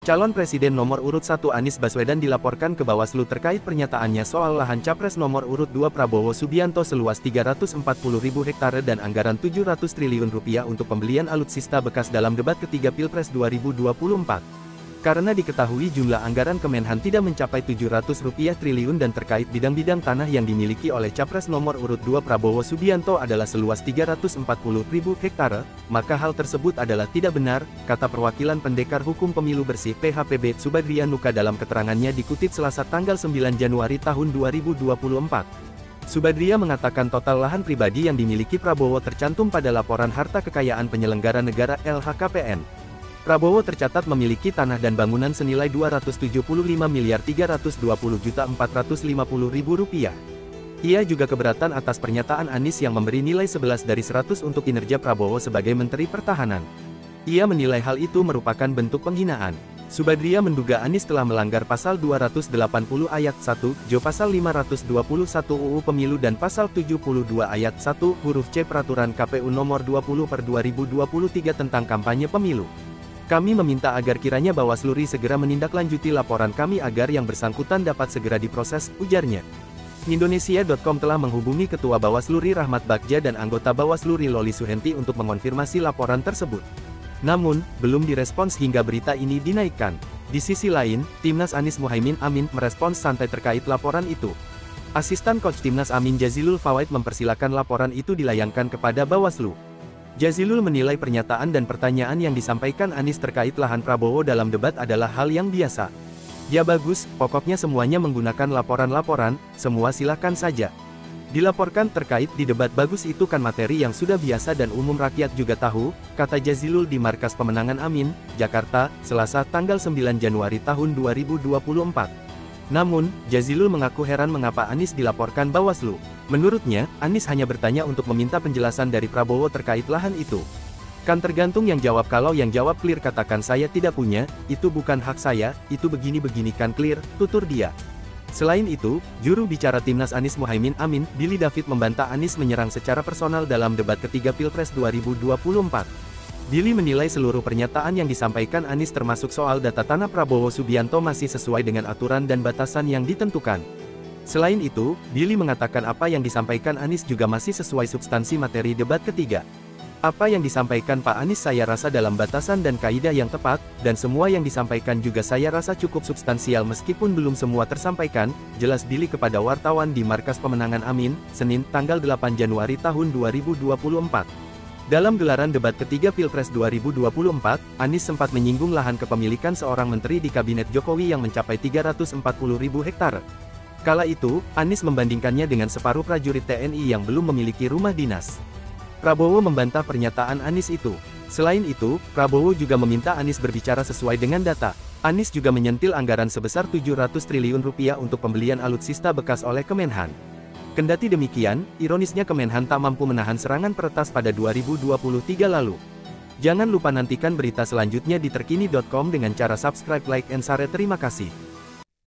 Calon Presiden nomor urut 1 Anies Baswedan dilaporkan ke Bawaslu terkait pernyataannya soal lahan Capres nomor urut 2 Prabowo Subianto seluas 340.000 hektare dan anggaran 700 triliun rupiah untuk pembelian alutsista bekas dalam debat ketiga Pilpres 2024. Karena diketahui jumlah anggaran Kemenhan tidak mencapai 700 rupiah triliun dan terkait bidang-bidang tanah yang dimiliki oleh Capres nomor urut 2 Prabowo Subianto adalah seluas 340.000 hektare, maka hal tersebut adalah tidak benar, kata perwakilan Pendekar Hukum Pemilu Bersih PHPB Subadria Nuka dalam keterangannya dikutip Selasa tanggal 9 Januari tahun 2024. Subadria mengatakan total lahan pribadi yang dimiliki Prabowo tercantum pada laporan harta kekayaan penyelenggara negara LHKPN. Prabowo tercatat memiliki tanah dan bangunan senilai Rp275.320.450.000. Ia juga keberatan atas pernyataan Anies yang memberi nilai 11 dari 100 untuk kinerja Prabowo sebagai Menteri Pertahanan. Ia menilai hal itu merupakan bentuk penghinaan. Subadria menduga Anies telah melanggar Pasal 280 Ayat 1, Jo Pasal 521 UU Pemilu dan Pasal 72 Ayat 1, huruf C Peraturan KPU Nomor 20/2023 tentang kampanye pemilu. Kami meminta agar kiranya Bawaslu RI segera menindaklanjuti laporan kami agar yang bersangkutan dapat segera diproses, ujarnya. Indonesia.com telah menghubungi Ketua Bawaslu RI Rahmat Bagja dan anggota Bawaslu RI Loli Suhenti untuk mengonfirmasi laporan tersebut. Namun, belum direspons hingga berita ini dinaikkan. Di sisi lain, Timnas Anies Muhaimin Amin merespons santai terkait laporan itu. Asisten Coach Timnas Amin Jazilul Fawait mempersilakan laporan itu dilayangkan kepada Bawaslu. Jazilul menilai pernyataan dan pertanyaan yang disampaikan Anies terkait lahan Prabowo dalam debat adalah hal yang biasa. Ya bagus, pokoknya semuanya menggunakan laporan-laporan, semua silakan saja. Dilaporkan terkait di debat bagus itu kan materi yang sudah biasa dan umum rakyat juga tahu, kata Jazilul di Markas Pemenangan Amin, Jakarta, Selasa tanggal 9 Januari tahun 2024. Namun, Jazilul mengaku heran mengapa Anies dilaporkan Bawaslu. Menurutnya, Anies hanya bertanya untuk meminta penjelasan dari Prabowo terkait lahan itu. Kan tergantung yang jawab, kalau yang jawab clear katakan saya tidak punya, itu bukan hak saya, itu begini-begini kan clear, tutur dia. Selain itu, juru bicara Timnas Anies Muhaimin Amin, Billy David membantah Anies menyerang secara personal dalam debat ketiga Pilpres 2024. Billy menilai seluruh pernyataan yang disampaikan Anies termasuk soal data tanah Prabowo Subianto masih sesuai dengan aturan dan batasan yang ditentukan. Selain itu, Billy mengatakan apa yang disampaikan Anies juga masih sesuai substansi materi debat ketiga. Apa yang disampaikan Pak Anies saya rasa dalam batasan dan kaidah yang tepat, dan semua yang disampaikan juga saya rasa cukup substansial meskipun belum semua tersampaikan, jelas Billy kepada wartawan di Markas Pemenangan Amin, Senin, tanggal 8 Januari tahun 2024. Dalam gelaran debat ketiga Pilpres 2024, Anies sempat menyinggung lahan kepemilikan seorang menteri di Kabinet Jokowi yang mencapai 340.000 hektare. Kala itu, Anies membandingkannya dengan separuh prajurit TNI yang belum memiliki rumah dinas. Prabowo membantah pernyataan Anies itu. Selain itu, Prabowo juga meminta Anies berbicara sesuai dengan data. Anies juga menyentil anggaran sebesar 700 triliun rupiah untuk pembelian alutsista bekas oleh Kemenhan. Kendati demikian, ironisnya Kemenhan tak mampu menahan serangan peretas pada 2023 lalu. Jangan lupa nantikan berita selanjutnya di terkini.com dengan cara subscribe, like, and share. Terima kasih.